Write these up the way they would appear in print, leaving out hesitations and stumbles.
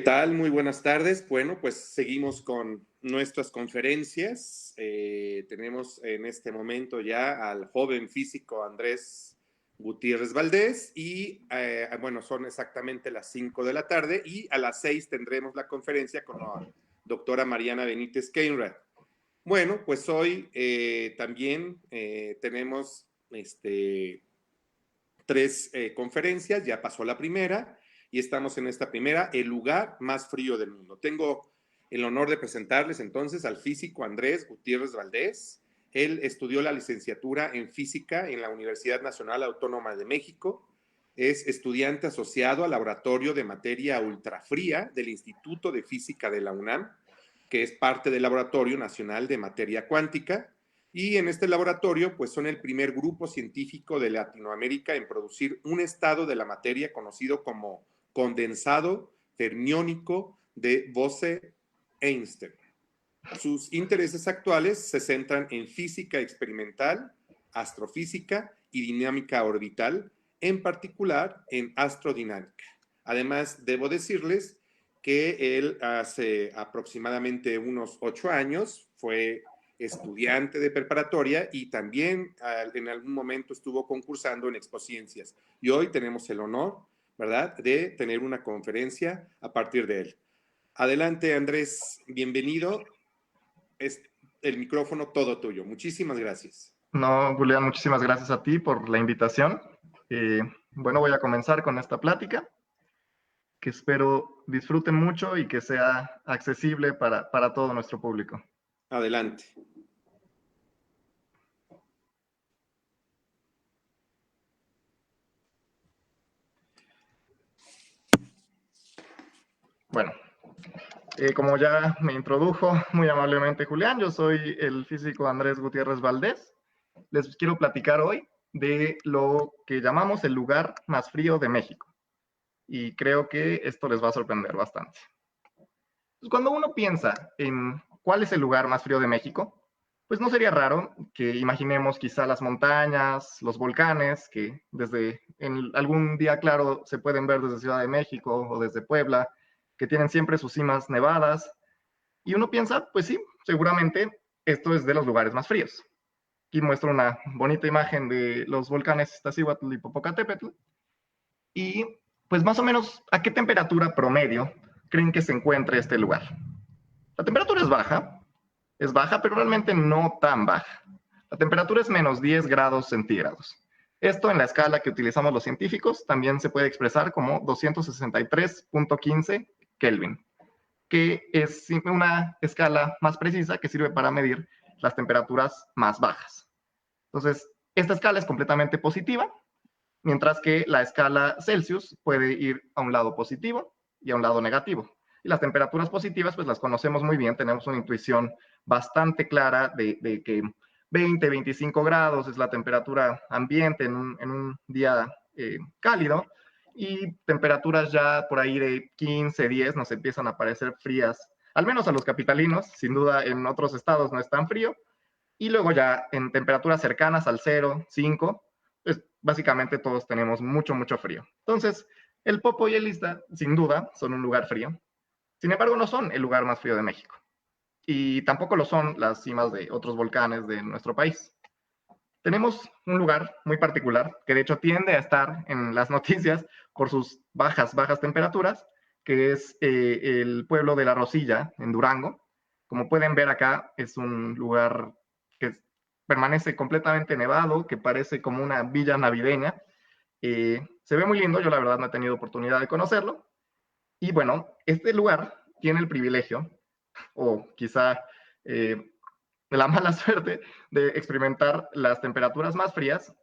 tal? Muy buenas tardes. Bueno, pues seguimos con nuestras conferencias. Tenemos en este momento ya al joven físico Andrés Gutiérrez Valdés y bueno, son exactamente las 5 de la tarde y a las 6 tendremos la conferencia con la doctora Mariana Benítez Keinrad. Bueno, pues hoy también tenemos tres conferencias, ya pasó la primera y estamos en esta primera, el lugar más frío del mundo. Tengo el honor de presentarles entonces al físico Andrés Gutiérrez Valdés. Él estudió la licenciatura en física en la Universidad Nacional Autónoma de México. Es estudiante asociado al Laboratorio de Materia Ultrafría del Instituto de Física de la UNAM, que es parte del Laboratorio Nacional de Materia Cuántica. Y en este laboratorio, pues son el primer grupo científico de Latinoamérica en producir un estado de la materia conocido como condensado fermiónico de Bose-Einstein. Sus intereses actuales se centran en física experimental, astrofísica y dinámica orbital, en particular en astrodinámica. Además, debo decirles que él hace aproximadamente unos 8 años fue estudiante de preparatoria y también en algún momento estuvo concursando en Expociencias. Y hoy tenemos el honor, ¿verdad?, de tener una conferencia a partir de él. Adelante, Andrés, bienvenido. Es el micrófono todo tuyo. Muchísimas gracias. No, Julián, muchísimas gracias a ti por la invitación. Bueno, voy a comenzar con esta plática, que espero disfruten mucho y que sea accesible para todo nuestro público. Adelante. Bueno, como ya me introdujo muy amablemente Julián, yo soy el físico Andrés Gutiérrez Valdés. Les quiero platicar hoy de lo que llamamos el lugar más frío de México. Y creo que esto les va a sorprender bastante. Pues cuando uno piensa en cuál es el lugar más frío de México, pues no sería raro que imaginemos quizá las montañas, los volcanes, que desde en algún día claro se pueden ver desde Ciudad de México o desde Puebla, que tienen siempre sus cimas nevadas. Y uno piensa, pues sí, seguramente esto es de los lugares más fríos. Aquí muestro una bonita imagen de los volcanes Iztaccíhuatl y Popocatépetl. Y pues más o menos, ¿a qué temperatura promedio creen que se encuentre este lugar? La temperatura es baja, pero realmente no tan baja. La temperatura es menos 10 grados centígrados. Esto en la escala que utilizamos los científicos también se puede expresar como 263.15 Kelvin, que es una escala más precisa que sirve para medir las temperaturas más bajas. Entonces, esta escala es completamente positiva, mientras que la escala Celsius puede ir a un lado positivo y a un lado negativo. Y las temperaturas positivas, pues las conocemos muy bien, tenemos una intuición bastante clara de que 20, 25 grados es la temperatura ambiente en un día cálido, y temperaturas ya por ahí de 15, 10 nos empiezan a parecer frías, al menos a los capitalinos. Sin duda en otros estados no es tan frío, y luego ya en temperaturas cercanas al 0, 5, pues básicamente todos tenemos mucho, mucho frío. Entonces, el Popo y el Ixta, sin duda, son un lugar frío. Sin embargo, no son el lugar más frío de México. Y tampoco lo son las cimas de otros volcanes de nuestro país. Tenemos un lugar muy particular, que de hecho tiende a estar en las noticias por sus bajas temperaturas, que es el pueblo de La Rosilla, en Durango. Como pueden ver acá, es un lugar que permanece completamente nevado, que parece como una villa navideña. Se ve muy lindo, yo la verdad no he tenido oportunidad de conocerlo. Y bueno, este lugar tiene el privilegio, o quizá la mala suerte, de experimentar las temperaturas más frías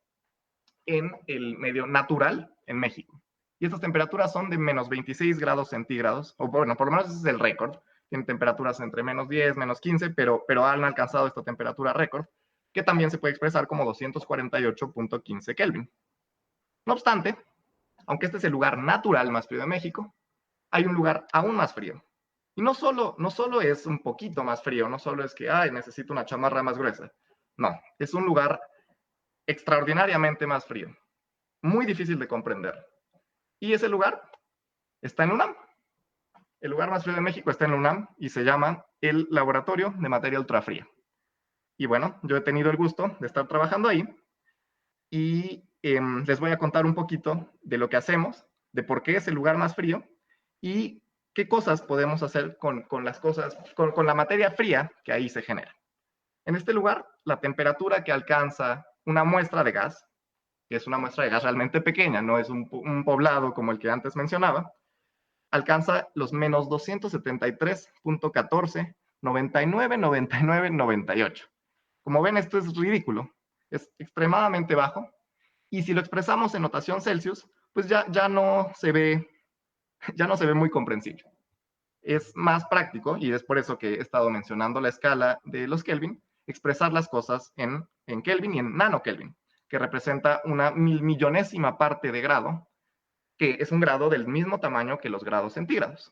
en el medio natural en México. Y estas temperaturas son de menos 26 grados centígrados, o bueno, por lo menos ese es el récord. Tienen temperaturas entre menos 10, menos 15, pero han alcanzado esta temperatura récord, que también se puede expresar como 248.15 Kelvin. No obstante, aunque este es el lugar natural más frío de México, hay un lugar aún más frío. Y no solo es un poquito más frío, no solo es que necesito una chamarra más gruesa. No, es un lugar extraordinariamente más frío, muy difícil de comprender. Y ese lugar está en UNAM. el lugar más frío de México está en la UNAM y se llama el Laboratorio de Materia Ultrafría. Y bueno, yo he tenido el gusto de estar trabajando ahí y les voy a contar un poquito de lo que hacemos, de por qué es el lugar más frío y qué cosas podemos hacer con las cosas, con la materia fría que ahí se genera. En este lugar, la temperatura que alcanza una muestra de gas, que es una muestra de gas realmente pequeña, no es un poblado como el que antes mencionaba, alcanza los menos 273.14, 99, 99, 98. Como ven, esto es ridículo, es extremadamente bajo, y si lo expresamos en notación Celsius, pues ya no se ve muy comprensible. Es más práctico, y es por eso que he estado mencionando la escala de los Kelvin, expresar las cosas en Kelvin y en nanokelvin, que representa una milmillonésima parte de grado, que es un grado del mismo tamaño que los grados centígrados.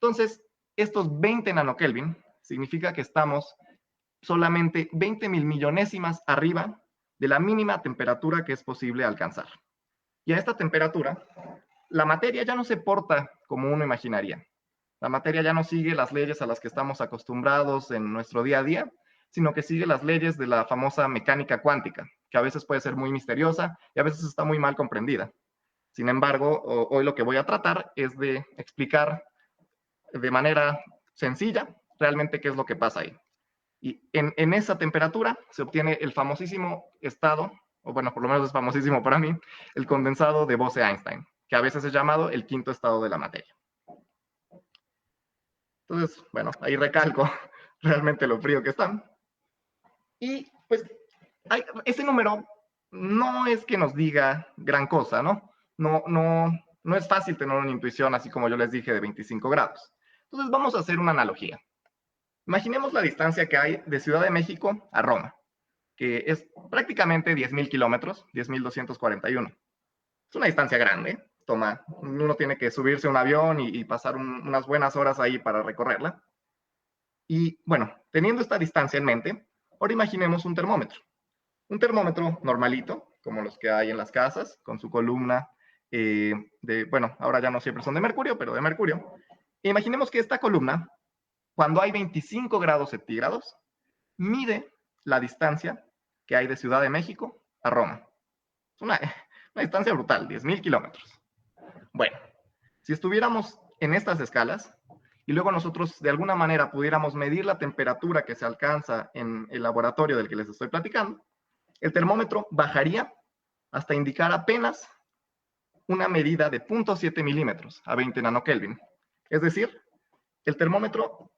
Entonces, estos 20 nanokelvin significa que estamos solamente 20 milmillonésimas arriba de la mínima temperatura que es posible alcanzar. Y a esta temperatura, la materia ya no se porta como uno imaginaría. La materia ya no sigue las leyes a las que estamos acostumbrados en nuestro día a día, sino que sigue las leyes de la famosa mecánica cuántica, que a veces puede ser muy misteriosa y a veces está muy mal comprendida. Sin embargo, hoy lo que voy a tratar es de explicar de manera sencilla realmente qué es lo que pasa ahí. Y en esa temperatura se obtiene el famosísimo estado, o bueno, por lo menos es famosísimo para mí, el condensado de Bose-Einstein, que a veces es llamado el quinto estado de la materia. Entonces, bueno, ahí recalco realmente lo frío que están. Y pues ese número no es que nos diga gran cosa, ¿no? No es fácil tener una intuición, así como yo les dije, de 25 grados. Entonces vamos a hacer una analogía. Imaginemos la distancia que hay de Ciudad de México a Roma, que es prácticamente 10.000 kilómetros, 10.241. Es una distancia grande, uno tiene que subirse a un avión y pasar unas buenas horas ahí para recorrerla. Y bueno, teniendo esta distancia en mente, ahora imaginemos un termómetro. Un termómetro normalito, como los que hay en las casas, con su columna bueno, ahora ya no siempre son de mercurio, pero de mercurio. E imaginemos que esta columna, cuando hay 25 grados centígrados, mide la distancia que hay de Ciudad de México a Roma. Es una distancia brutal, 10.000 kilómetros. Bueno, si estuviéramos en estas escalas y luego nosotros de alguna manera pudiéramos medir la temperatura que se alcanza en el laboratorio del que les estoy platicando, el termómetro bajaría hasta indicar apenas una medida de 0.7 milímetros a 20 nanokelvin. Es decir, el termómetro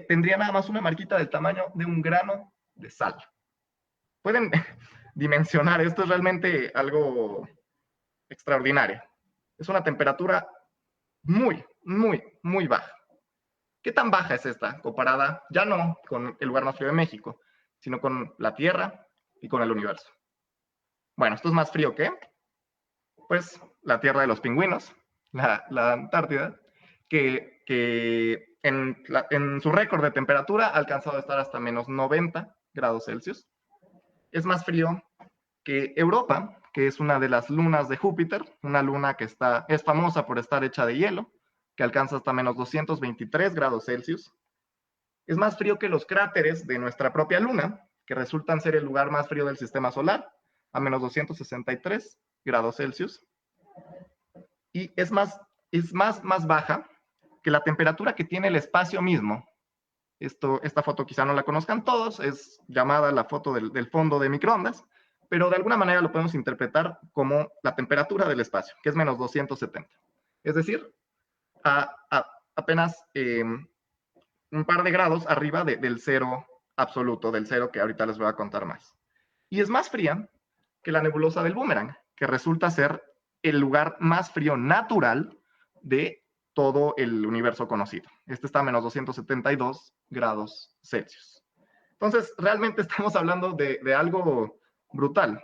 tendría nada más una marquita del tamaño de un grano de sal. Pueden dimensionar, esto es realmente algo extraordinario. Es una temperatura muy, muy, muy baja. ¿Qué tan baja es esta comparada ya no con el lugar más frío de México, sino con la Tierra y con el universo? Bueno, esto es más frío que, pues, la Tierra de los pingüinos, la Antártida, que en su récord de temperatura ha alcanzado a estar hasta menos 90 grados Celsius. Es más frío que Europa, que es una de las lunas de Júpiter, una luna que es famosa por estar hecha de hielo, que alcanza hasta menos 223 grados Celsius. Es más frío que los cráteres de nuestra propia luna, que resultan ser el lugar más frío del sistema solar, a menos 263 grados Celsius. Y es más baja que la temperatura que tiene el espacio mismo. Esta foto quizá no la conozcan todos, es llamada la foto del fondo de microondas, pero de alguna manera lo podemos interpretar como la temperatura del espacio, que es menos 270. Es decir, apenas un par de grados arriba del cero absoluto, del cero que ahorita les voy a contar más. Y es más fría que la nebulosa del Boomerang, que resulta ser el lugar más frío natural de todo el universo conocido. Este está a menos 272 grados Celsius. Entonces, realmente estamos hablando de algo brutal.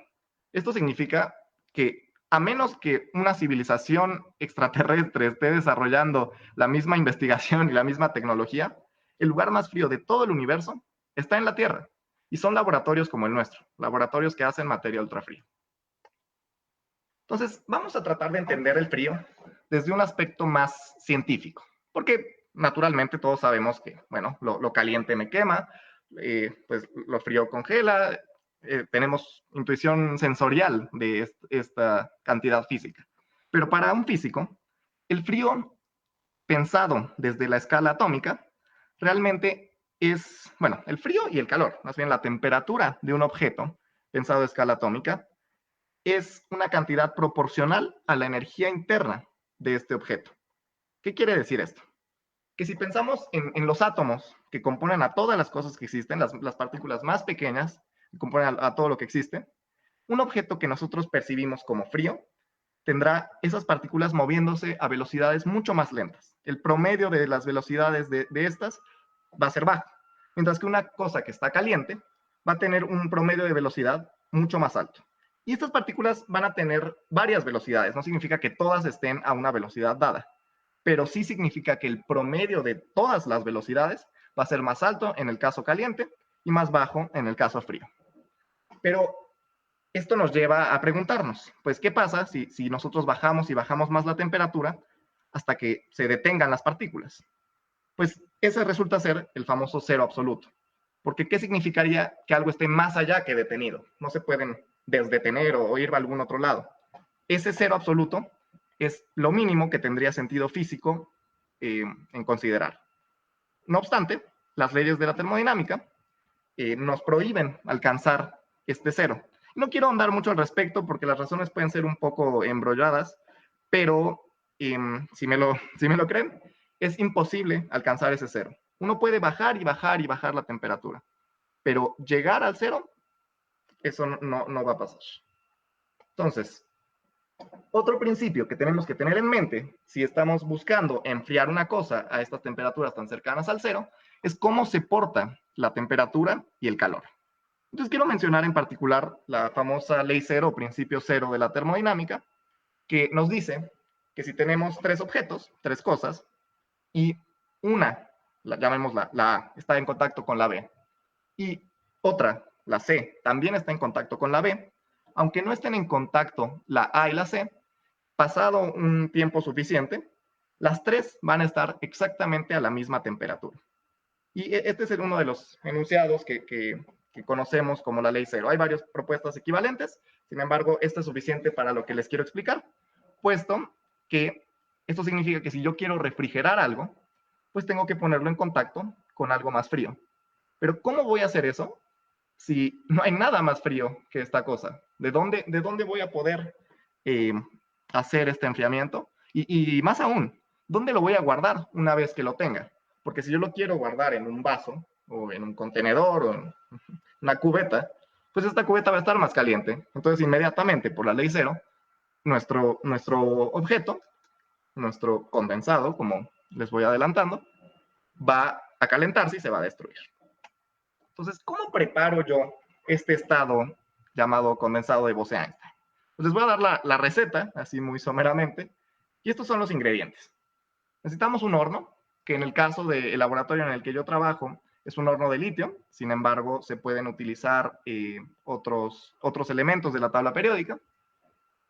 Esto significa que a menos que una civilización extraterrestre esté desarrollando la misma investigación y la misma tecnología, el lugar más frío de todo el universo está en la Tierra. Y son laboratorios como el nuestro, laboratorios que hacen materia ultrafría. Entonces, vamos a tratar de entender el frío desde un aspecto más científico, porque naturalmente todos sabemos que, bueno, lo caliente me quema, pues lo frío congela, tenemos intuición sensorial de esta cantidad física. Pero para un físico, el frío pensado desde la escala atómica realmente es, bueno, el frío y el calor, más bien la temperatura de un objeto pensado a escala atómica, es una cantidad proporcional a la energía interna de este objeto. ¿Qué quiere decir esto? Que si pensamos en los átomos que componen a todas las cosas que existen, las partículas más pequeñas que componen a todo lo que existe, un objeto que nosotros percibimos como frío tendrá esas partículas moviéndose a velocidades mucho más lentas. El promedio de las velocidades de estas va a ser bajo, mientras que una cosa que está caliente va a tener un promedio de velocidad mucho más alto. Y estas partículas van a tener varias velocidades, no significa que todas estén a una velocidad dada, pero sí significa que el promedio de todas las velocidades va a ser más alto en el caso caliente y más bajo en el caso frío. Pero esto nos lleva a preguntarnos, pues, ¿qué pasa si nosotros bajamos y bajamos más la temperatura hasta que se detengan las partículas? Pues ese resulta ser el famoso cero absoluto. Porque ¿qué significaría que algo esté más allá que detenido? No se pueden desdetener o ir a algún otro lado. Ese cero absoluto es lo mínimo que tendría sentido físico en considerar. No obstante, las leyes de la termodinámica nos prohíben alcanzar este cero. No quiero ahondar mucho al respecto porque las razones pueden ser un poco embrolladas, pero si me lo creen, es imposible alcanzar ese cero. Uno puede bajar y bajar y bajar la temperatura, pero llegar al cero, eso no va a pasar. Entonces, otro principio que tenemos que tener en mente si estamos buscando enfriar una cosa a estas temperaturas tan cercanas al cero es cómo se porta la temperatura y el calor. Entonces quiero mencionar en particular la famosa ley cero o principio cero de la termodinámica, que nos dice que si tenemos tres objetos, tres cosas, y una, llamémosla la A, está en contacto con la B, y otra, la C, también está en contacto con la B, aunque no estén en contacto la A y la C, pasado un tiempo suficiente, las tres van a estar exactamente a la misma temperatura. Y este es uno de los enunciados que conocemos como la ley cero. Hay varias propuestas equivalentes, sin embargo, esta es suficiente para lo que les quiero explicar, puesto que esto significa que si yo quiero refrigerar algo, pues tengo que ponerlo en contacto con algo más frío. Pero ¿cómo voy a hacer eso si no hay nada más frío que esta cosa? ¿De dónde voy a poder eh, hacer este enfriamiento? Y más aún, ¿dónde lo voy a guardar una vez que lo tenga? Porque si yo lo quiero guardar en un vaso, o en un contenedor, o en una cubeta, pues esta cubeta va a estar más caliente. Entonces, inmediatamente, por la ley cero, nuestro objeto, nuestro condensado, como les voy adelantando, va a calentarse y se va a destruir. Entonces, ¿cómo preparo yo este estado llamado condensado de Bose-Einstein? Pues les voy a dar la receta, así muy someramente, y estos son los ingredientes. Necesitamos un horno, que en el caso del laboratorio en el que yo trabajo es un horno de litio, sin embargo se pueden utilizar otros elementos de la tabla periódica,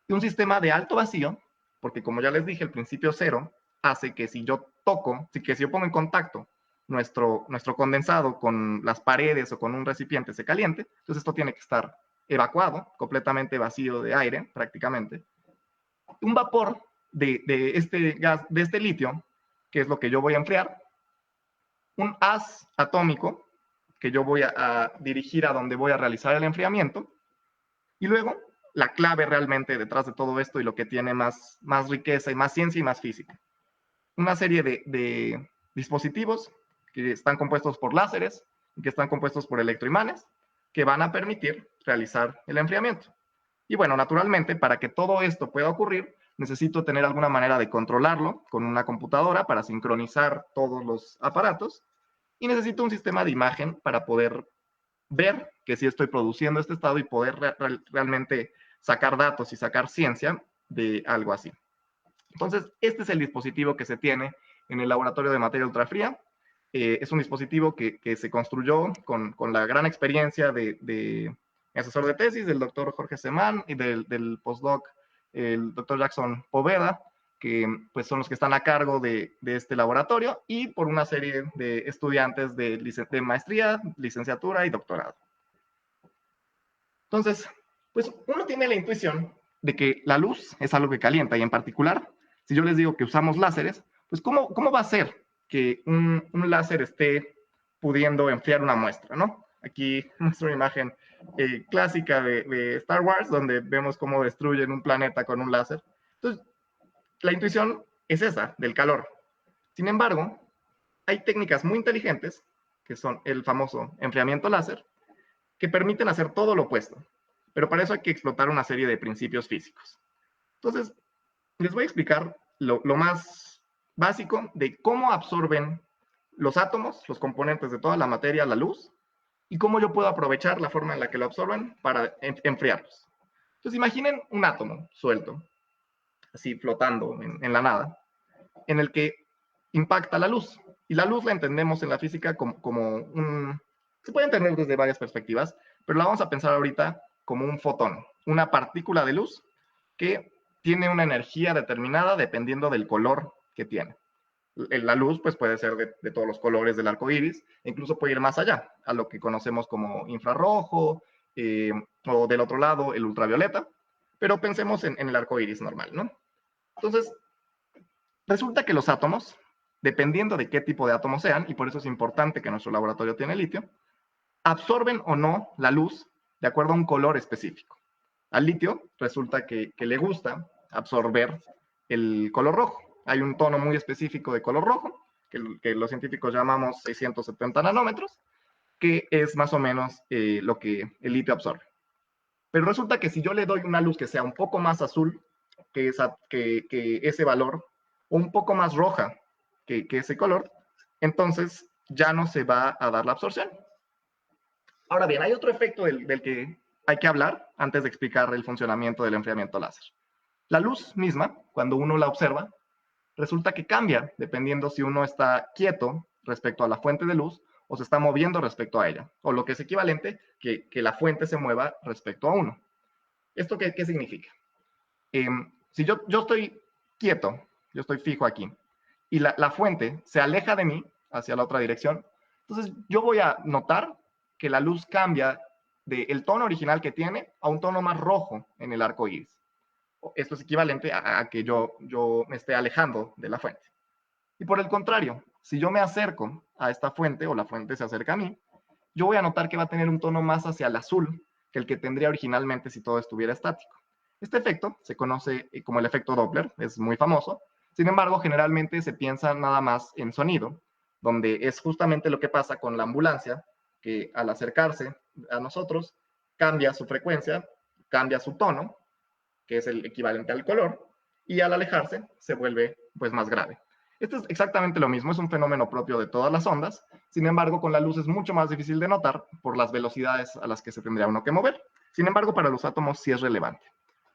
y un sistema de alto vacío, porque como ya les dije, el principio cero hace que si yo toco, que si yo pongo en contacto nuestro condensado con las paredes o con un recipiente se caliente, entonces esto tiene que estar evacuado, completamente vacío de aire prácticamente. Un vapor de este gas, de este litio, que es lo que yo voy a enfriar, un haz atómico que yo voy a dirigir a donde voy a realizar el enfriamiento, y luego la clave realmente detrás de todo esto y lo que tiene más riqueza y más ciencia y más física. Una serie de dispositivos que están compuestos por láseres y que están compuestos por electroimanes que van a permitir realizar el enfriamiento. Y bueno, naturalmente, para que todo esto pueda ocurrir, necesito tener alguna manera de controlarlo con una computadora para sincronizar todos los aparatos y necesito un sistema de imagen para poder ver que sí estoy produciendo este estado y poder realmente sacar datos y sacar ciencia de algo así. Entonces, este es el dispositivo que se tiene en el laboratorio de materia ultrafría. Es un dispositivo que se construyó con la gran experiencia de mi asesor de tesis, del doctor Jorge Semán, y del postdoc, el doctor Jackson Poveda, que pues, son los que están a cargo de este laboratorio, y por una serie de estudiantes de maestría, licenciatura y doctorado. Entonces, pues uno tiene la intuición de que la luz es algo que calienta, y en particular, si yo les digo que usamos láseres, pues ¿cómo va a ser que un láser esté pudiendo enfriar una muestra, ¿no? Aquí muestro una imagen clásica de Star Wars, donde vemos cómo destruyen un planeta con un láser. Entonces, la intuición es esa, del calor. Sin embargo, hay técnicas muy inteligentes, que son el famoso enfriamiento láser, que permiten hacer todo lo opuesto. Pero para eso hay que explotar una serie de principios físicos. Entonces, les voy a explicar lo más básico de cómo absorben los átomos, los componentes de toda la materia, la luz, y cómo yo puedo aprovechar la forma en la que lo absorben para enfriarlos. Entonces, imaginen un átomo suelto, así flotando en la nada, en el que impacta la luz. Y la luz la entendemos en la física como un... Se puede entender desde varias perspectivas, pero la vamos a pensar ahorita como un fotón, una partícula de luz que tiene una energía determinada dependiendo del color que tiene. La luz pues, puede ser de todos los colores del arco iris, e incluso puede ir más allá, a lo que conocemos como infrarrojo, o del otro lado, el ultravioleta, pero pensemos en el arco iris normal, ¿no? Entonces, resulta que los átomos, dependiendo de qué tipo de átomos sean, y por eso es importante que nuestro laboratorio tiene litio, absorben o no la luz de acuerdo a un color específico. Al litio resulta que le gusta absorber el color rojo. Hay un tono muy específico de color rojo, que los científicos llamamos 670 nanómetros, que es más o menos lo que el litio absorbe. Pero resulta que si yo le doy una luz que sea un poco más azul que ese valor, o un poco más roja que ese color, entonces ya no se va a dar la absorción. Ahora bien, hay otro efecto del que hay que hablar antes de explicar el funcionamiento del enfriamiento láser. La luz misma, cuando uno la observa, resulta que cambia dependiendo si uno está quieto respecto a la fuente de luz o se está moviendo respecto a ella, o lo que es equivalente, que la fuente se mueva respecto a uno. ¿Esto qué significa? Si yo estoy quieto, yo estoy fijo aquí, y la fuente se aleja de mí hacia la otra dirección, entonces yo voy a notar que la luz cambia del tono original que tiene a un tono más rojo en el arco iris. Esto es equivalente a que yo me esté alejando de la fuente. Y por el contrario, si yo me acerco a esta fuente o la fuente se acerca a mí, yo voy a notar que va a tener un tono más hacia el azul que el que tendría originalmente si todo estuviera estático. Este efecto se conoce como el efecto Doppler, es muy famoso. Sin embargo, generalmente se piensa nada más en sonido, donde es justamente lo que pasa con la ambulancia, que al acercarse a nosotros cambia su frecuencia, cambia su tono, que es el equivalente al color, y al alejarse se vuelve pues más grave. Esto es exactamente lo mismo, es un fenómeno propio de todas las ondas. Sin embargo, con la luz es mucho más difícil de notar por las velocidades a las que se tendría uno que mover. Sin embargo, para los átomos sí es relevante.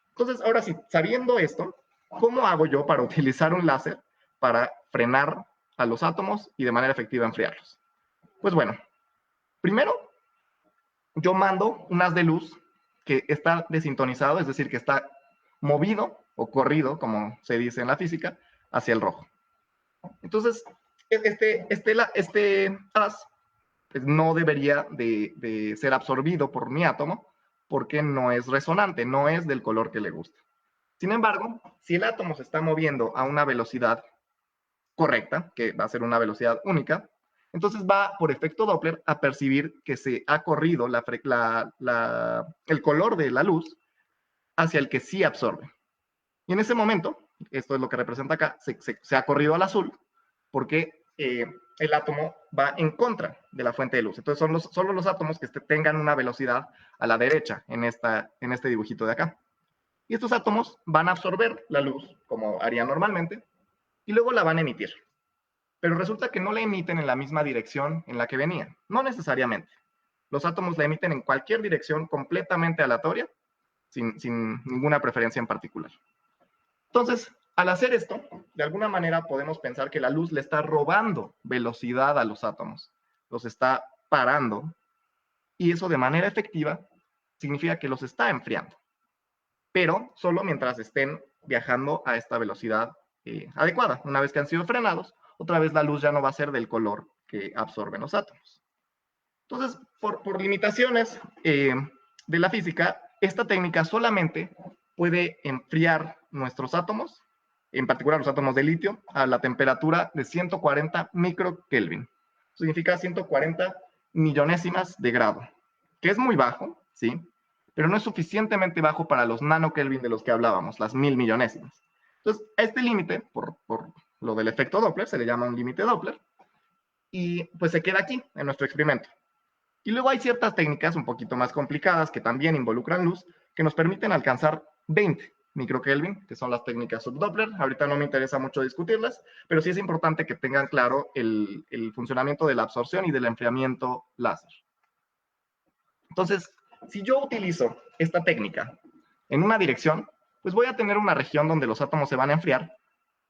Entonces, ahora sí, sabiendo esto, ¿cómo hago yo para utilizar un láser para frenar a los átomos y de manera efectiva enfriarlos? Pues bueno, primero yo mando un haz de luz que está desintonizado, es decir, que está movido o corrido, como se dice en la física, hacia el rojo. Entonces, este haz pues, no debería de ser absorbido por mi átomo porque no es resonante, no es del color que le gusta. Sin embargo, si el átomo se está moviendo a una velocidad correcta, que va a ser una velocidad única, entonces va por efecto Doppler a percibir que se ha corrido el color de la luz hacia el que sí absorbe. Y en ese momento, esto es lo que representa acá, se ha corrido al azul porque el átomo va en contra de la fuente de luz. Entonces son solo los átomos que tengan una velocidad a la derecha en este dibujito de acá. Y estos átomos van a absorber la luz, como harían normalmente, y luego la van a emitir. Pero resulta que no la emiten en la misma dirección en la que venían. No necesariamente. Los átomos la emiten en cualquier dirección completamente aleatoria, sin ninguna preferencia en particular. Entonces, al hacer esto, de alguna manera podemos pensar que la luz le está robando velocidad a los átomos, los está parando, y eso de manera efectiva significa que los está enfriando, pero solo mientras estén viajando a esta velocidad adecuada. Una vez que han sido frenados, otra vez la luz ya no va a ser del color que absorben los átomos. Entonces, por limitaciones de la física, esta técnica solamente puede enfriar nuestros átomos, en particular los átomos de litio, a la temperatura de 140 microkelvin. Significa 140 millonésimas de grado, que es muy bajo, ¿sí? Pero no es suficientemente bajo para los nanokelvin de los que hablábamos, las 1000 millonésimas. Entonces, a este límite, por lo del efecto Doppler, se le llama un límite Doppler, y pues se queda aquí, en nuestro experimento. Y luego hay ciertas técnicas un poquito más complicadas que también involucran luz, que nos permiten alcanzar 20 microkelvin, que son las técnicas subdoppler. Ahorita no me interesa mucho discutirlas, pero sí es importante que tengan claro el funcionamiento de la absorción y del enfriamiento láser. Entonces, si yo utilizo esta técnica en una dirección, pues voy a tener una región donde los átomos se van a enfriar,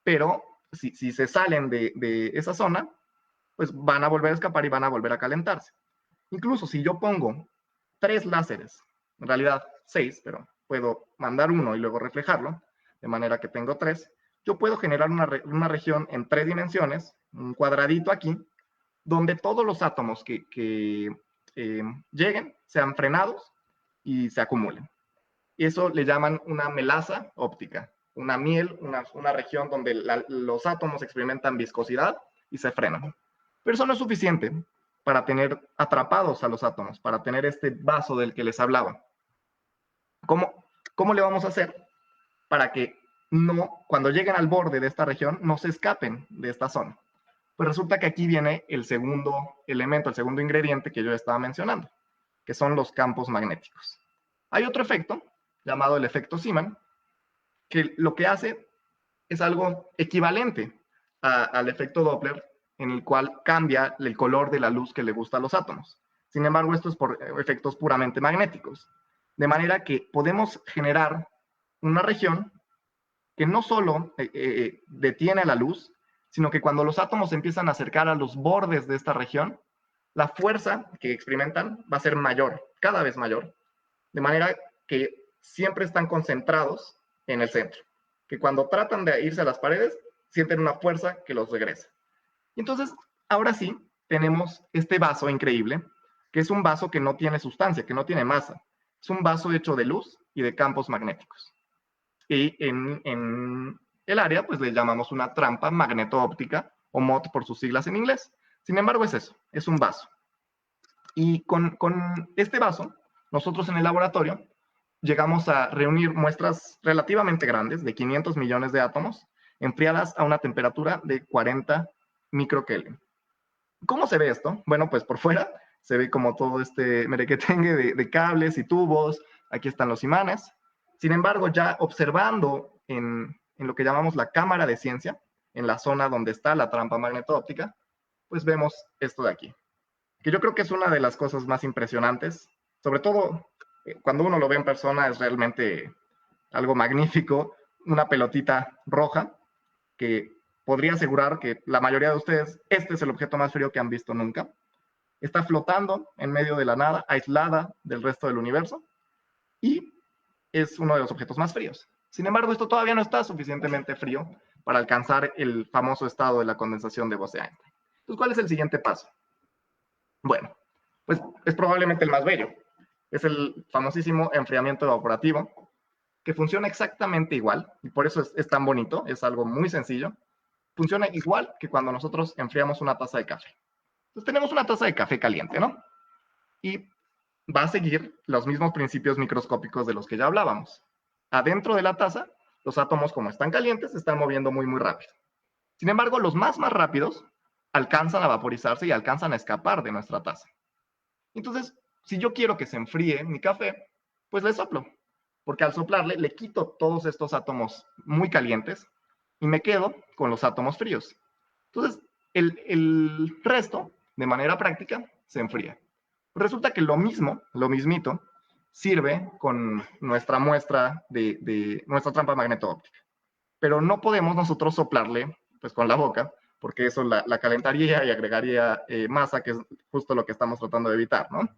pero si se salen de esa zona, pues van a volver a escapar y van a volver a calentarse. Incluso si yo pongo 3 láseres, en realidad 6, pero puedo mandar uno y luego reflejarlo, de manera que tengo 3, yo puedo generar una región en 3 dimensiones, un cuadradito aquí, donde todos los átomos que lleguen sean frenados y se acumulen. Y eso le llaman una melaza óptica, una miel, una región donde los átomos experimentan viscosidad y se frenan. Pero eso no es suficiente para tener atrapados a los átomos, para tener este vaso del que les hablaba. ¿Cómo le vamos a hacer para que no, cuando lleguen al borde de esta región, no se escapen de esta zona? Pues resulta que aquí viene el segundo elemento, el segundo ingrediente que yo estaba mencionando, que son los campos magnéticos. Hay otro efecto llamado el efecto Zeeman, que lo que hace es algo equivalente al efecto Doppler, en el cual cambia el color de la luz que le gusta a los átomos. Sin embargo, esto es por efectos puramente magnéticos. De manera que podemos generar una región que no solo detiene la luz, sino que cuando los átomos empiezan a acercar a los bordes de esta región, la fuerza que experimentan va a ser mayor, cada vez mayor, de manera que siempre están concentrados en el centro, que cuando tratan de irse a las paredes, sienten una fuerza que los regresa. Y entonces, ahora sí, tenemos este vaso increíble, que es un vaso que no tiene sustancia, que no tiene masa. Es un vaso hecho de luz y de campos magnéticos. Y en el área, pues le llamamos una trampa magneto-óptica, o MOT por sus siglas en inglés. Sin embargo, es eso, es un vaso. Y con este vaso, nosotros en el laboratorio llegamos a reunir muestras relativamente grandes, de 500 millones de átomos, enfriadas a una temperatura de 40 microkelvin. ¿Cómo se ve esto? Bueno, pues por fuera se ve como todo este merequetengue de cables y tubos. Aquí están los imanes. Sin embargo, ya observando en lo que llamamos la cámara de ciencia, en la zona donde está la trampa magneto-óptica, pues vemos esto de aquí, que yo creo que es una de las cosas más impresionantes, sobre todo cuando uno lo ve en persona, es realmente algo magnífico, una pelotita roja que podría asegurar que la mayoría de ustedes, este es el objeto más frío que han visto nunca. Está flotando en medio de la nada, aislada del resto del universo, y es uno de los objetos más fríos. Sin embargo, esto todavía no está suficientemente frío para alcanzar el famoso estado de la condensación de Bose-Einstein. Entonces, ¿cuál es el siguiente paso? Bueno, pues es probablemente el más bello. Es el famosísimo enfriamiento evaporativo, que funciona exactamente igual, y por eso es tan bonito, es algo muy sencillo. Funciona igual que cuando nosotros enfriamos una taza de café. Entonces tenemos una taza de café caliente, ¿no? Y va a seguir los mismos principios microscópicos de los que ya hablábamos. Adentro de la taza, los átomos, como están calientes, se están moviendo muy, muy rápido. Sin embargo, los más rápidos alcanzan a vaporizarse y alcanzan a escapar de nuestra taza. Entonces, si yo quiero que se enfríe mi café, pues le soplo, porque al soplarle le quito todos estos átomos muy calientes y me quedo con los átomos fríos. Entonces, el resto, de manera práctica, se enfría. Resulta que lo mismito, sirve con nuestra muestra de nuestra trampa magneto-óptica. Pero no podemos nosotros soplarle pues, con la boca, porque eso la calentaría y agregaría masa, que es justo lo que estamos tratando de evitar, ¿no?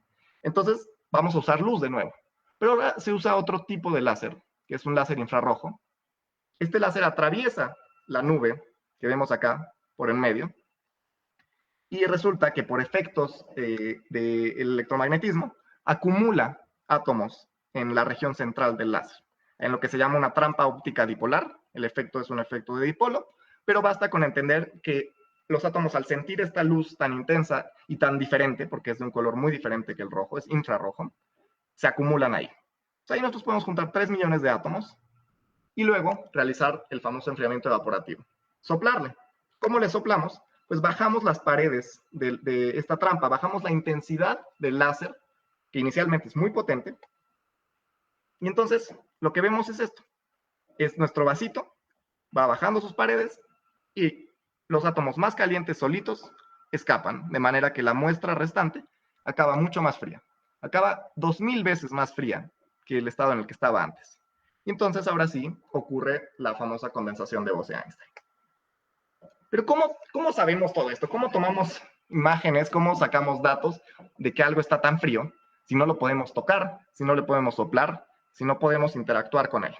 Entonces, vamos a usar luz de nuevo. Pero ahora se usa otro tipo de láser, que es un láser infrarrojo. Este láser atraviesa la nube que vemos acá por en medio. Y resulta que por efectos del electromagnetismo, acumula átomos en la región central del láser, en lo que se llama una trampa óptica dipolar. El efecto es un efecto de dipolo, pero basta con entender que los átomos, al sentir esta luz tan intensa y tan diferente, porque es de un color muy diferente que el rojo, es infrarrojo, se acumulan ahí. Entonces, ahí nosotros podemos juntar 3 millones de átomos y luego realizar el famoso enfriamiento evaporativo. Soplarle. ¿Cómo le soplamos? Pues bajamos las paredes de esta trampa, bajamos la intensidad del láser, que inicialmente es muy potente, y entonces lo que vemos es esto. Es nuestro vasito, va bajando sus paredes y los átomos más calientes solitos escapan, de manera que la muestra restante acaba mucho más fría. Acaba 2000 veces más fría que el estado en el que estaba antes. Y entonces ahora sí ocurre la famosa condensación de Bose-Einstein. Pero ¿cómo sabemos todo esto? ¿Cómo tomamos imágenes? ¿Cómo sacamos datos de que algo está tan frío si no lo podemos tocar, si no le podemos soplar, si no podemos interactuar con él?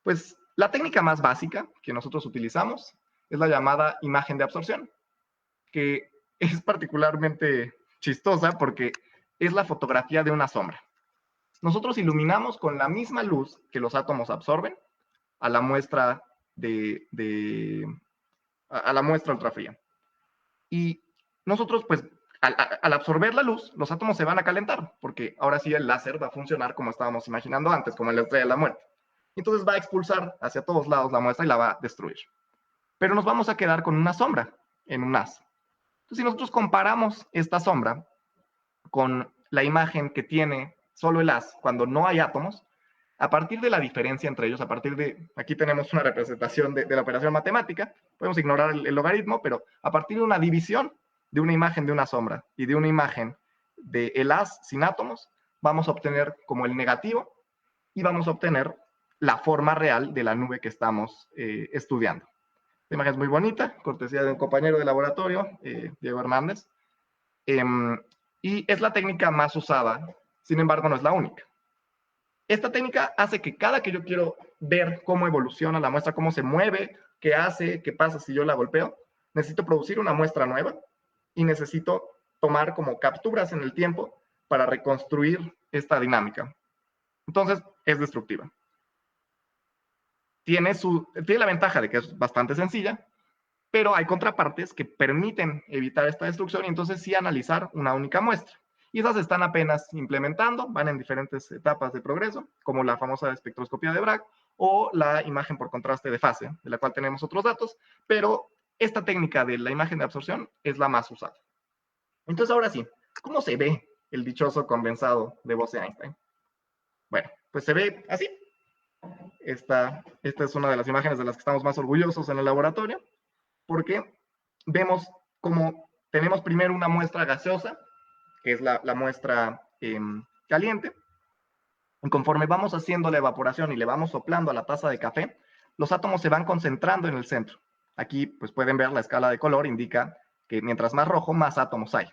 Pues la técnica más básica que nosotros utilizamos es la llamada imagen de absorción, que es particularmente chistosa porque es la fotografía de una sombra. Nosotros iluminamos con la misma luz que los átomos absorben a la muestra a la muestra ultrafría. Y nosotros, pues, al absorber la luz, los átomos se van a calentar, porque ahora sí el láser va a funcionar como estábamos imaginando antes, como en la estrella de la muerte. Entonces va a expulsar hacia todos lados la muestra y la va a destruir. Pero nos vamos a quedar con una sombra en un haz. Entonces, si nosotros comparamos esta sombra con la imagen que tiene solo el haz cuando no hay átomos, a partir de la diferencia entre ellos, a partir de, aquí tenemos una representación de la operación matemática, podemos ignorar el logaritmo, pero a partir de una división de una imagen de una sombra y de una imagen del haz sin átomos, vamos a obtener como el negativo y vamos a obtener la forma real de la nube que estamos estudiando. La imagen es muy bonita, cortesía de un compañero de laboratorio, Diego Hernández, y es la técnica más usada, sin embargo no es la única. Esta técnica hace que cada que yo quiero ver cómo evoluciona la muestra, cómo se mueve, qué hace, qué pasa si yo la golpeo, necesito producir una muestra nueva y necesito tomar como capturas en el tiempo para reconstruir esta dinámica. Entonces, es destructiva. Tiene la ventaja de que es bastante sencilla, pero hay contrapartes que permiten evitar esta destrucción y entonces sí analizar una única muestra. Y esas están apenas implementando, van en diferentes etapas de progreso, como la famosa espectroscopía de Bragg o la imagen por contraste de fase, de la cual tenemos otros datos, pero esta técnica de la imagen de absorción es la más usada. Entonces, ahora sí, ¿cómo se ve el dichoso condensado de Bose-Einstein? Bueno, pues se ve así. Esta es una de las imágenes de las que estamos más orgullosos en el laboratorio, porque vemos como tenemos primero una muestra gaseosa, que es la muestra caliente, y conforme vamos haciendo la evaporación y le vamos soplando a la taza de café, los átomos se van concentrando en el centro. Aquí pues pueden ver la escala de color, indica que mientras más rojo, más átomos hay.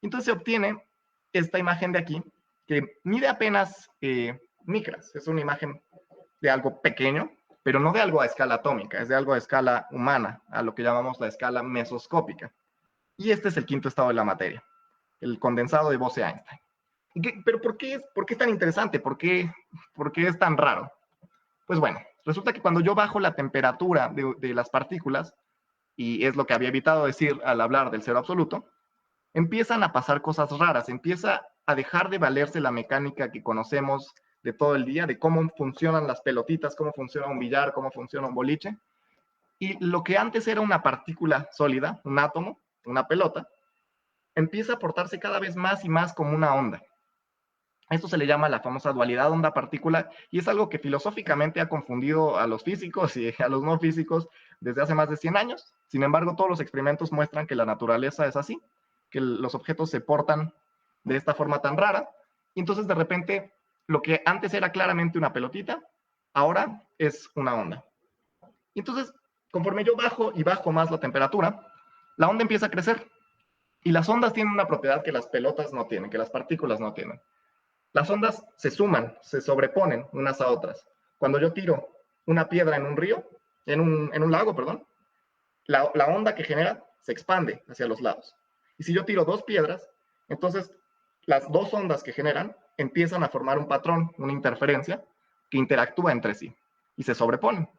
Entonces se obtiene esta imagen de aquí, que mide apenas micras, es una imagen de algo pequeño, pero no de algo a escala atómica, es de algo a escala humana, a lo que llamamos la escala mesoscópica. Y este es el quinto estado de la materia, el condensado de Bose-Einstein. ¿Pero por qué es tan interesante? ¿Por qué es tan raro? Pues bueno, resulta que cuando yo bajo la temperatura de las partículas, y es lo que había evitado decir al hablar del cero absoluto, empiezan a pasar cosas raras, empieza a dejar de valerse la mecánica que conocemos de todo el día, de cómo funcionan las pelotitas, cómo funciona un billar, cómo funciona un boliche. Y lo que antes era una partícula sólida, un átomo, una pelota, empieza a portarse cada vez más y más como una onda. Esto se le llama la famosa dualidad onda-partícula y es algo que filosóficamente ha confundido a los físicos y a los no físicos desde hace más de 100 años. Sin embargo, todos los experimentos muestran que la naturaleza es así, que los objetos se portan de esta forma tan rara, y entonces de repente lo que antes era claramente una pelotita, ahora es una onda. Y entonces, conforme yo bajo y bajo más la temperatura, la onda empieza a crecer. Y las ondas tienen una propiedad que las pelotas no tienen, que las partículas no tienen. Las ondas se suman, se sobreponen unas a otras. Cuando yo tiro una piedra en un río, en un lago, perdón, la onda que genera se expande hacia los lados. Y si yo tiro dos piedras, entonces las dos ondas que generan empiezan a formar un patrón, una interferencia, que interactúa entre sí y se sobreponen.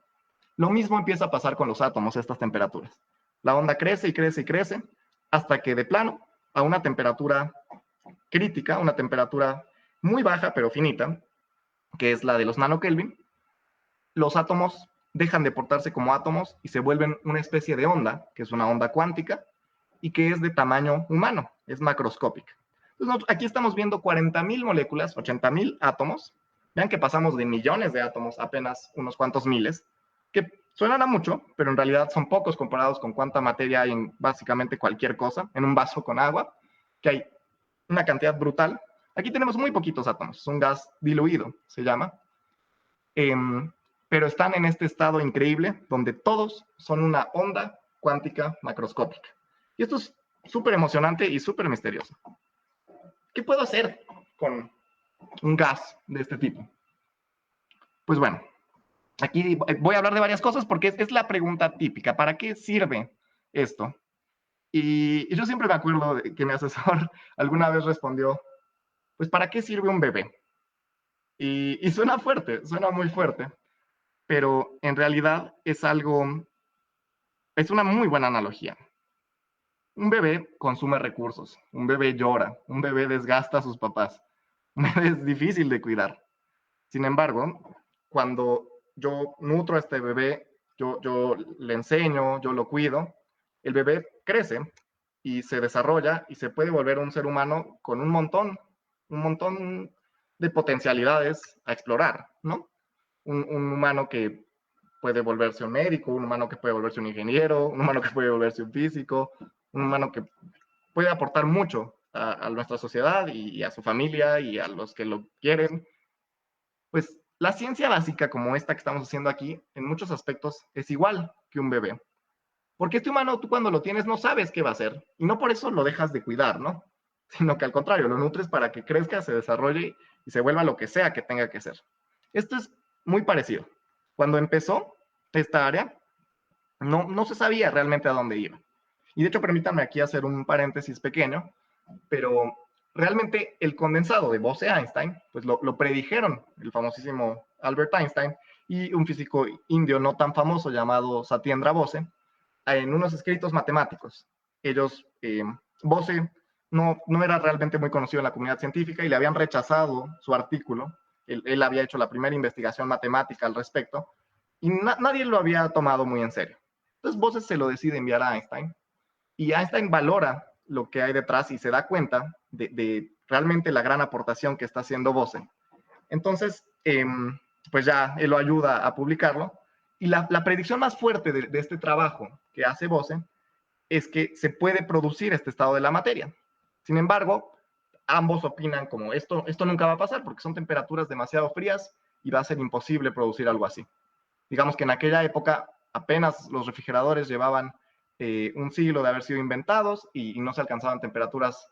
Lo mismo empieza a pasar con los átomos a estas temperaturas. La onda crece y crece y crece hasta que de plano, a una temperatura crítica, una temperatura muy baja pero finita, que es la de los nanokelvin, los átomos dejan de portarse como átomos y se vuelven una especie de onda, que es una onda cuántica, y que es de tamaño humano, es macroscópica. Entonces, aquí estamos viendo 40.000 moléculas, 80.000 átomos. Vean que pasamos de millones de átomos a apenas unos cuantos miles, que suenan a mucho, pero en realidad son pocos comparados con cuánta materia hay en básicamente cualquier cosa, en un vaso con agua, que hay una cantidad brutal. Aquí tenemos muy poquitos átomos, es un gas diluido, se llama. Eh, pero están en este estado increíble donde todos son una onda cuántica macroscópica. Y esto es súper emocionante y súper misterioso. ¿Qué puedo hacer con un gas de este tipo? Pues bueno, aquí voy a hablar de varias cosas porque es la pregunta típica. ¿Para qué sirve esto? Y yo siempre me acuerdo de que mi asesor alguna vez respondió, pues ¿para qué sirve un bebé? Y suena fuerte, suena muy fuerte, pero en realidad es una muy buena analogía. Un bebé consume recursos, un bebé llora, un bebé desgasta a sus papás, un bebé es difícil de cuidar. Sin embargo, cuando yo nutro a este bebé, yo le enseño, yo lo cuido, el bebé crece y se desarrolla y se puede volver un ser humano con un montón de potencialidades a explorar, ¿no? Un humano que puede volverse un médico, un humano que puede volverse un ingeniero, un humano que puede volverse un físico, un humano que puede aportar mucho a nuestra sociedad y a su familia y a los que lo quieren. Pues la ciencia básica como esta que estamos haciendo aquí, en muchos aspectos, es igual que un bebé. Porque este humano, tú cuando lo tienes no sabes qué va a hacer y no por eso lo dejas de cuidar, ¿no? Sino que al contrario, lo nutres para que crezca, se desarrolle y se vuelva lo que sea que tenga que ser. Esto es muy parecido. Cuando empezó esta área, no se sabía realmente a dónde iba. Y de hecho, permítanme aquí hacer un paréntesis pequeño, pero realmente el condensado de Bose-Einstein, pues lo predijeron el famosísimo Albert Einstein y un físico indio no tan famoso llamado Satyendra Bose, en unos escritos matemáticos. Ellos, Bose no era realmente muy conocido en la comunidad científica y le habían rechazado su artículo. Él había hecho la primera investigación matemática al respecto y nadie lo había tomado muy en serio. Entonces Bose se lo decide enviar a Einstein y Einstein valora lo que hay detrás y se da cuenta de realmente la gran aportación que está haciendo Bose. Entonces, pues ya él lo ayuda a publicarlo. Y la predicción más fuerte de este trabajo que hace Bose es que se puede producir este estado de la materia. Sin embargo, ambos opinan como esto nunca va a pasar porque son temperaturas demasiado frías y va a ser imposible producir algo así. Digamos que en aquella época apenas los refrigeradores llevaban un siglo de haber sido inventados y no se alcanzaban temperaturas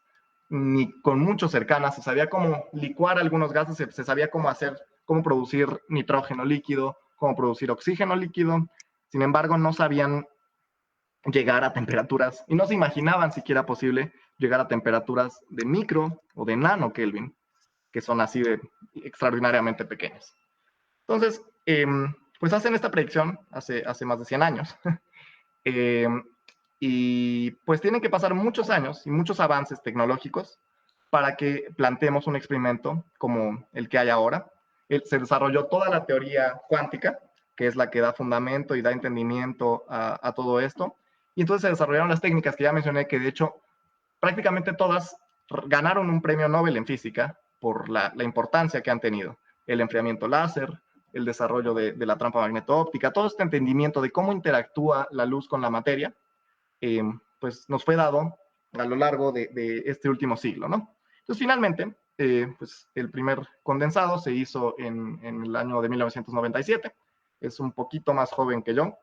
ni con mucho cercanas. Se sabía cómo licuar algunos gases, se sabía cómo producir nitrógeno líquido, cómo producir oxígeno líquido. Sin embargo, no sabían llegar a temperaturas y no se imaginaban siquiera posible llegar a temperaturas de micro o de nano Kelvin, que son así de extraordinariamente pequeñas. Entonces, pues hacen esta predicción hace más de 100 años. Y pues tienen que pasar muchos años y muchos avances tecnológicos para que planteemos un experimento como el que hay ahora. Se desarrolló toda la teoría cuántica, que es la que da fundamento y da entendimiento a todo esto. Y entonces se desarrollaron las técnicas que ya mencioné, que de hecho prácticamente todas ganaron un premio Nobel en física por la importancia que han tenido. El enfriamiento láser, el desarrollo de la trampa magneto-óptica, todo este entendimiento de cómo interactúa la luz con la materia, pues nos fue dado a lo largo de este último siglo, ¿no? Entonces, finalmente, pues el primer condensado se hizo en el año de 1997, es un poquito más joven que yo,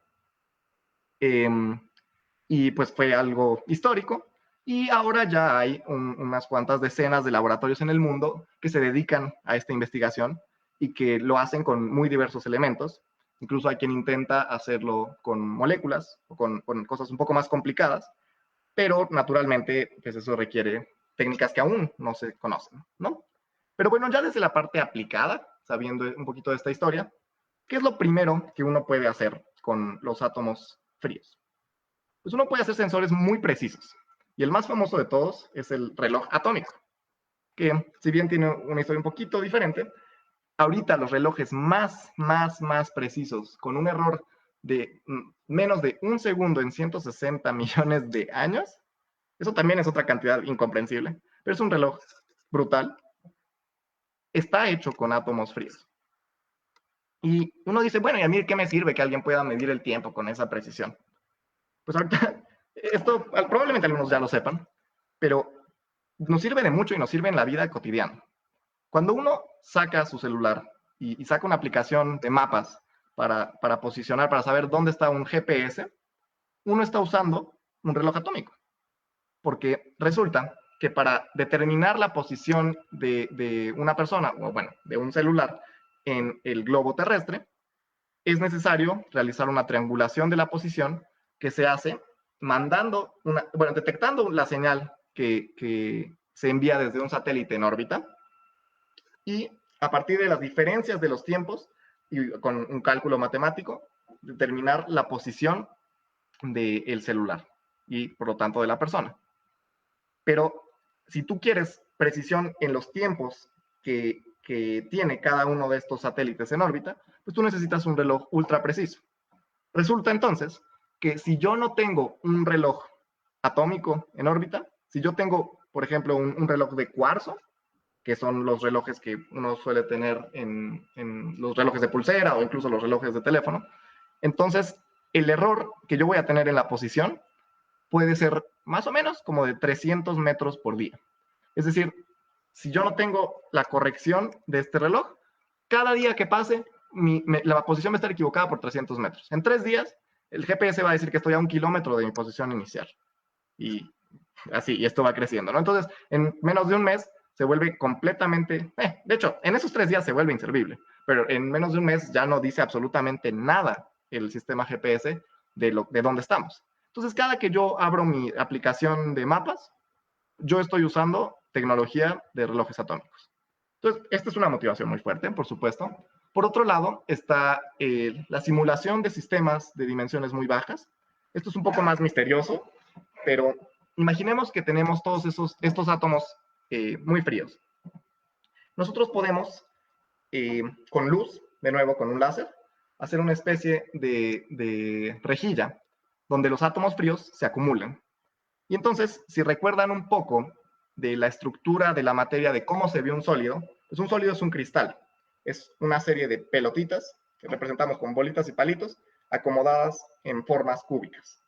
y pues fue algo histórico, y ahora ya hay unas cuantas decenas de laboratorios en el mundo que se dedican a esta investigación y que lo hacen con muy diversos elementos. Incluso hay quien intenta hacerlo con moléculas o con cosas un poco más complicadas, pero naturalmente pues eso requiere técnicas que aún no se conocen, ¿no? Pero bueno, ya desde la parte aplicada, sabiendo un poquito de esta historia, ¿qué es lo primero que uno puede hacer con los átomos fríos? Pues uno puede hacer sensores muy precisos. Y el más famoso de todos es el reloj atómico, que si bien tiene una historia un poquito diferente, ahorita los relojes más precisos, con un error de menos de un segundo en 160 millones de años, eso también es otra cantidad incomprensible, pero es un reloj brutal, está hecho con átomos fríos. Y uno dice, bueno, ¿y a mí qué me sirve que alguien pueda medir el tiempo con esa precisión? Pues ahorita, esto probablemente algunos ya lo sepan, pero nos sirve de mucho y nos sirve en la vida cotidiana. Cuando uno saca su celular y saca una aplicación de mapas para posicionar, para saber dónde está un GPS, uno está usando un reloj atómico. Porque resulta que para determinar la posición de una persona, o bueno, de un celular en el globo terrestre, es necesario realizar una triangulación de la posición que se hace detectando la señal que se envía desde un satélite en órbita, y a partir de las diferencias de los tiempos y con un cálculo matemático, determinar la posición del celular y por lo tanto de la persona. Pero si tú quieres precisión en los tiempos que tiene cada uno de estos satélites en órbita, pues tú necesitas un reloj ultra preciso. Resulta entonces que si yo no tengo un reloj atómico en órbita, si yo tengo, por ejemplo, un reloj de cuarzo, que son los relojes que uno suele tener en los relojes de pulsera o incluso los relojes de teléfono, entonces el error que yo voy a tener en la posición puede ser más o menos como de 300 metros por día. Es decir, si yo no tengo la corrección de este reloj, cada día que pase, la posición va a estar equivocada por 300 metros. En 3 días, el GPS va a decir que estoy a 1 kilómetro de mi posición inicial. Y así, y esto va creciendo, ¿no? Entonces, en menos de un mes, se vuelve completamente, de hecho, en esos 3 días se vuelve inservible, pero en menos de un mes ya no dice absolutamente nada el sistema GPS de dónde estamos. Entonces, cada que yo abro mi aplicación de mapas, yo estoy usando tecnología de relojes atómicos. Entonces, esta es una motivación muy fuerte, por supuesto. Por otro lado, está la simulación de sistemas de dimensiones muy bajas. Esto es un poco más misterioso, pero imaginemos que tenemos todos estos átomos muy fríos. Nosotros podemos, con luz, de nuevo con un láser, hacer una especie de rejilla donde los átomos fríos se acumulan. Y entonces, si recuerdan un poco de la estructura de la materia, de cómo se ve un sólido, pues un sólido es un cristal. Es una serie de pelotitas que representamos con bolitas y palitos acomodadas en formas cúbicas.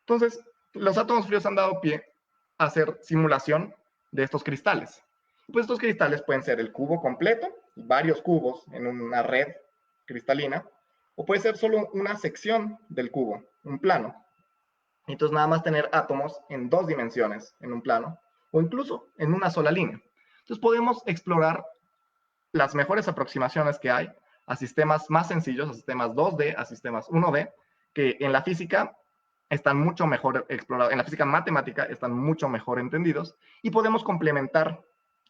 Entonces, los átomos fríos han dado pie a hacer simulación de estos cristales. Pues estos cristales pueden ser el cubo completo, varios cubos en una red cristalina, o puede ser solo una sección del cubo, un plano. Entonces nada más tener átomos en 2 dimensiones en un plano, o incluso en una sola línea. Entonces podemos explorar las mejores aproximaciones que hay a sistemas más sencillos, a sistemas 2D, a sistemas 1D, que en la física están mucho mejor explorados, en la física matemática están mucho mejor entendidos, y podemos complementar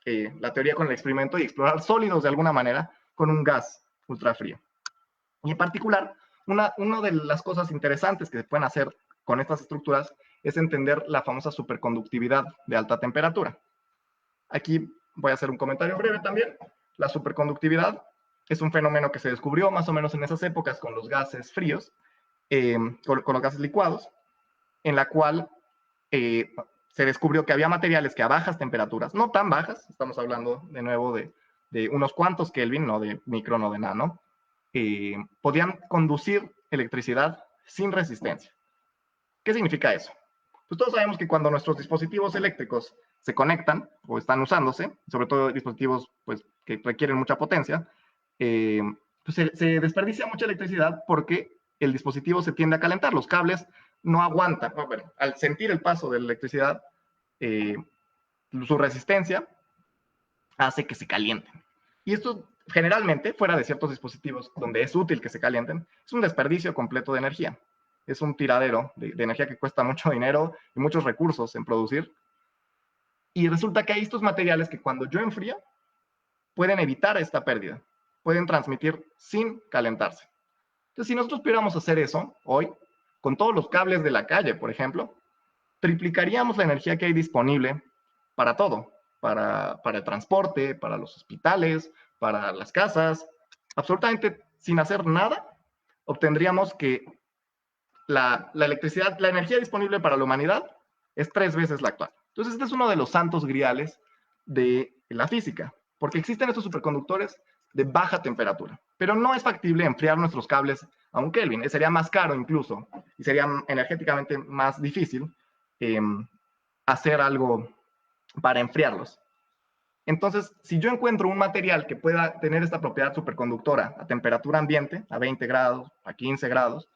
la teoría con el experimento y explorar sólidos de alguna manera con un gas ultrafrío. Y en particular, una de las cosas interesantes que se pueden hacer con estas estructuras es entender la famosa superconductividad de alta temperatura. Aquí voy a hacer un comentario breve también. La superconductividad es un fenómeno que se descubrió más o menos en esas épocas con los gases fríos, con los gases licuados, en la cual se descubrió que había materiales que a bajas temperaturas, no tan bajas, estamos hablando de nuevo de unos cuantos Kelvin, no de micro, no de nano, podían conducir electricidad sin resistencia. ¿Qué significa eso? Pues todos sabemos que cuando nuestros dispositivos eléctricos se conectan o están usándose, sobre todo dispositivos pues, que requieren mucha potencia, pues se desperdicia mucha electricidad porque el dispositivo se tiende a calentar. Los cables no aguantan. Bueno, al sentir el paso de la electricidad, su resistencia hace que se calienten. Y esto generalmente, fuera de ciertos dispositivos donde es útil que se calienten, es un desperdicio completo de energía. Es un tiradero de energía que cuesta mucho dinero y muchos recursos en producir. Y resulta que hay estos materiales que cuando yo enfrío, pueden evitar esta pérdida, pueden transmitir sin calentarse. Entonces, si nosotros pudiéramos hacer eso hoy, con todos los cables de la calle, por ejemplo, triplicaríamos la energía que hay disponible para todo, para el transporte, para los hospitales, para las casas, absolutamente sin hacer nada, obtendríamos que la electricidad, la energía disponible para la humanidad es 3 veces la actual. Entonces, este es uno de los santos griales de la física, porque existen estos superconductores de baja temperatura, pero no es factible enfriar nuestros cables a 1 Kelvin, sería más caro incluso, y sería energéticamente más difícil eh, hacer algo para enfriarlos. Entonces, si yo encuentro un material que pueda tener esta propiedad superconductora a temperatura ambiente, a 20 grados, a 15 grados,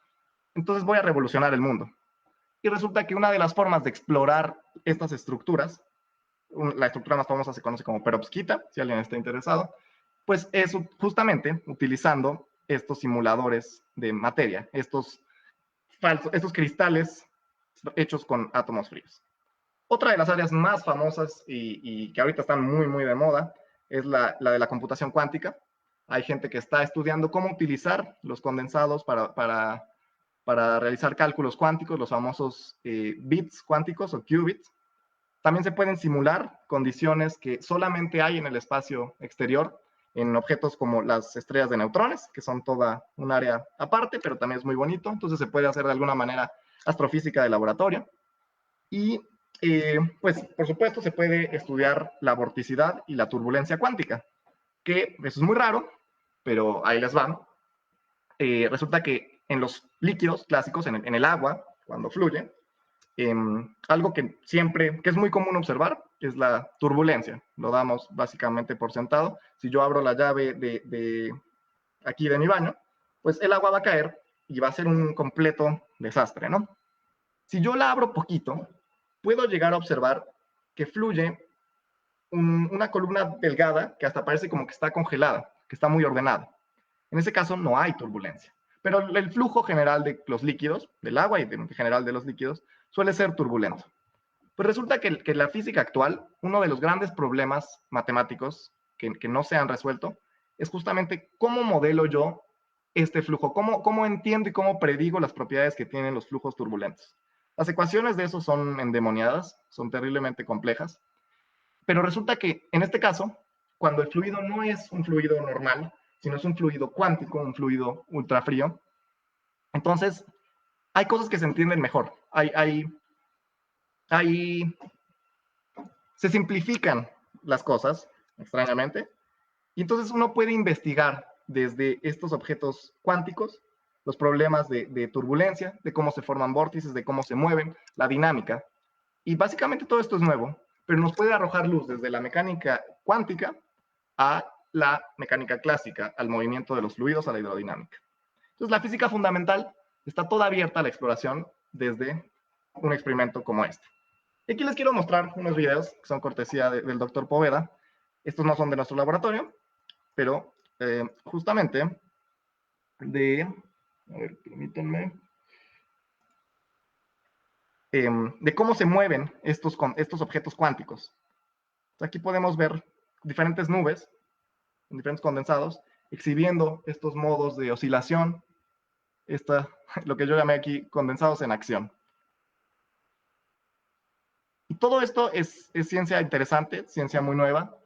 entonces voy a revolucionar el mundo. Y resulta que una de las formas de explorar estas estructuras, la estructura más famosa se conoce como perovskita, si alguien está interesado, pues es justamente utilizando estos simuladores de materia, estos cristales hechos con átomos fríos. Otra de las áreas más famosas y que ahorita están muy, muy de moda es la de la computación cuántica. Hay gente que está estudiando cómo utilizar los condensados para realizar cálculos cuánticos, los famosos bits cuánticos o qubits. También se pueden simular condiciones que solamente hay en el espacio exterior, en objetos como las estrellas de neutrones, que son toda un área aparte, pero también es muy bonito. Entonces se puede hacer de alguna manera astrofísica de laboratorio. Y pues por supuesto se puede estudiar la vorticidad y la turbulencia cuántica, que eso es muy raro, pero ahí les van. Resulta que en los líquidos clásicos, en el agua, cuando fluye, algo que es muy común observar, es la turbulencia. Lo damos básicamente por sentado. Si yo abro la llave aquí de mi baño, pues el agua va a caer y va a ser un completo desastre, ¿no? Si yo la abro poquito, puedo llegar a observar que fluye una columna delgada que hasta parece como que está congelada, que está muy ordenada. En ese caso no hay turbulencia. Pero el flujo general de los líquidos, del agua y en general de los líquidos, suele ser turbulento. Pues resulta que la física actual, uno de los grandes problemas matemáticos que no se han resuelto, es justamente cómo modelo yo este flujo, cómo entiendo y cómo predigo las propiedades que tienen los flujos turbulentos. Las ecuaciones de eso son endemoniadas, son terriblemente complejas, pero resulta que en este caso, cuando el fluido no es un fluido normal, sino es un fluido cuántico, un fluido ultrafrío, entonces hay cosas que se entienden mejor. Se simplifican las cosas, extrañamente, y entonces uno puede investigar desde estos objetos cuánticos los problemas de turbulencia, de cómo se forman vórtices, de cómo se mueven, la dinámica. Y básicamente todo esto es nuevo, pero nos puede arrojar luz desde la mecánica cuántica a la mecánica clásica, al movimiento de los fluidos, a la hidrodinámica. Entonces la física fundamental está toda abierta a la exploración desde un experimento como este. Y aquí les quiero mostrar unos videos que son cortesía del doctor Poveda. Estos no son de nuestro laboratorio, pero justamente a ver, permítanme, de cómo se mueven estos objetos cuánticos. Aquí podemos ver diferentes nubes, diferentes condensados, exhibiendo estos modos de oscilación, lo que yo llamé aquí condensados en acción. Y todo esto es ciencia interesante, ciencia muy nueva,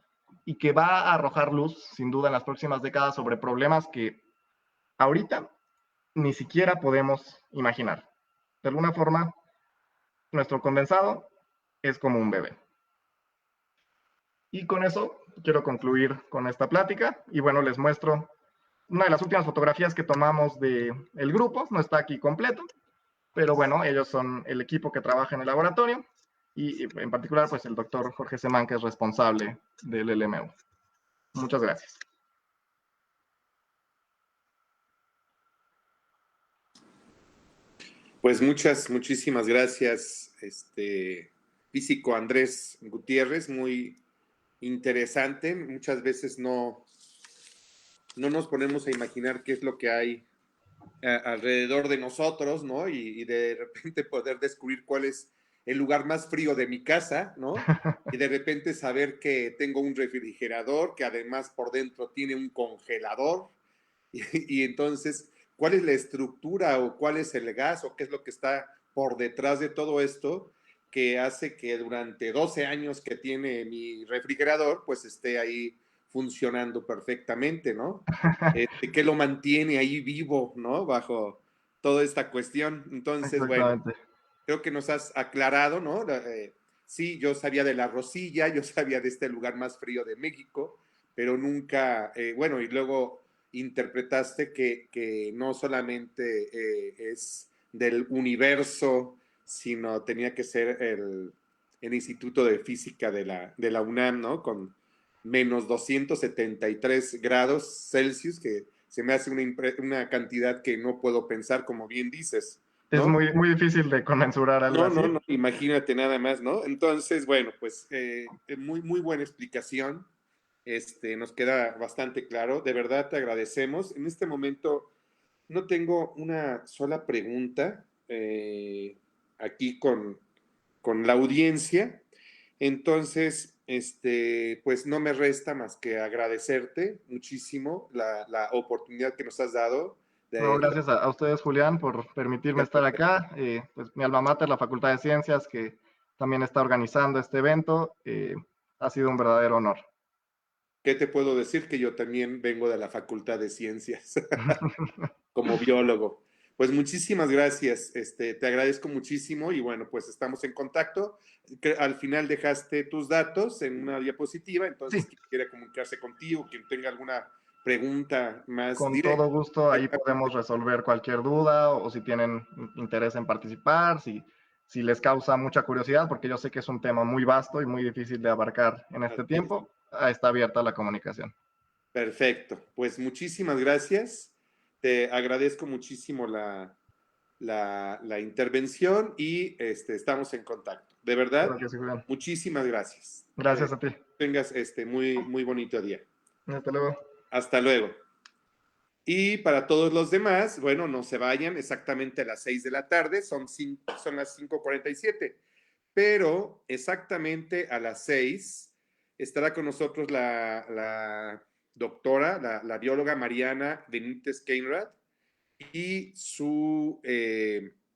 y que va a arrojar luz, sin duda, en las próximas décadas sobre problemas que ahorita ni siquiera podemos imaginar. De alguna forma, nuestro condensado es como un bebé. Y con eso quiero concluir con esta plática. Y bueno, les muestro una de las últimas fotografías que tomamos del grupo. No está aquí completo, pero bueno, ellos son el equipo que trabaja en el laboratorio. Y en particular, pues el doctor Jorge Semán, que es responsable del LMU. Muchas gracias. Pues muchísimas gracias, físico Andrés Gutiérrez, muy interesante. Muchas veces no no nos ponemos a imaginar qué es lo que hay alrededor de nosotros, ¿no? Y de repente poder descubrir cuál es el lugar más frío de mi casa, ¿no? Y de repente saber que tengo un refrigerador que además por dentro tiene un congelador y entonces, ¿cuál es la estructura o cuál es el gas o qué es lo que está por detrás de todo esto que hace que durante 12 años que tiene mi refrigerador, pues esté ahí funcionando perfectamente, ¿no? ¿Qué lo mantiene ahí vivo, ¿no? Bajo toda esta cuestión. Entonces, bueno, Exactamente. creo que nos has aclarado, ¿no? Sí, yo sabía de la Rosilla, yo sabía de este lugar más frío de México, pero nunca, bueno, y luego interpretaste que no solamente es del universo, sino tenía que ser el Instituto de Física de la UNAM, ¿no? Con menos 273 grados Celsius, que se me hace una cantidad que no puedo pensar, como bien dices, Es ¿no? muy, muy difícil de conmensurar algo No, no, así. no, imagínate nada más, ¿no? Entonces, bueno, pues muy, muy buena explicación. Nos queda bastante claro. De verdad te agradecemos. En este momento no tengo una sola pregunta aquí con la audiencia. Entonces, pues no me resta más que agradecerte muchísimo la oportunidad que nos has dado No, de gracias a ustedes, Julián, por permitirme estar acá. Pues mi alma mater, la Facultad de Ciencias, que también está organizando este evento, ha sido un verdadero honor. ¿Qué te puedo decir? Que yo también vengo de la Facultad de Ciencias como biólogo. Pues muchísimas gracias, te agradezco muchísimo y bueno, pues estamos en contacto. Al final dejaste tus datos en una diapositiva, entonces Sí, quien quiera comunicarse contigo, quien tenga alguna pregunta más con todo directa. gusto ahí podemos resolver cualquier duda o si tienen interés en participar, si les causa mucha curiosidad, porque yo sé que es un tema muy vasto y muy difícil de abarcar en este tiempo, está abierta la comunicación. Perfecto, pues muchísimas gracias. Te agradezco muchísimo la intervención y estamos en contacto. De Claro verdad, que sí, Julián. muchísimas gracias. Gracias a ti. Tengas muy, muy bonito día. Hasta luego. Hasta luego. Y para todos los demás, bueno, no se vayan exactamente a las 6 de la tarde, son las 5:47, pero exactamente a las 6 estará con nosotros la doctora, la bióloga Mariana Benítez Keinrad, y su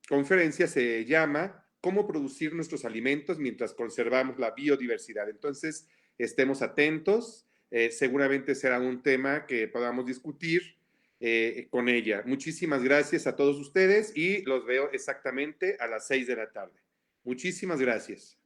conferencia se llama ¿Cómo producir nuestros alimentos mientras conservamos la biodiversidad? Entonces, estemos atentos, seguramente será un tema que podamos discutir con ella. Muchísimas gracias a todos ustedes y los veo exactamente a las 6 de la tarde. Muchísimas gracias.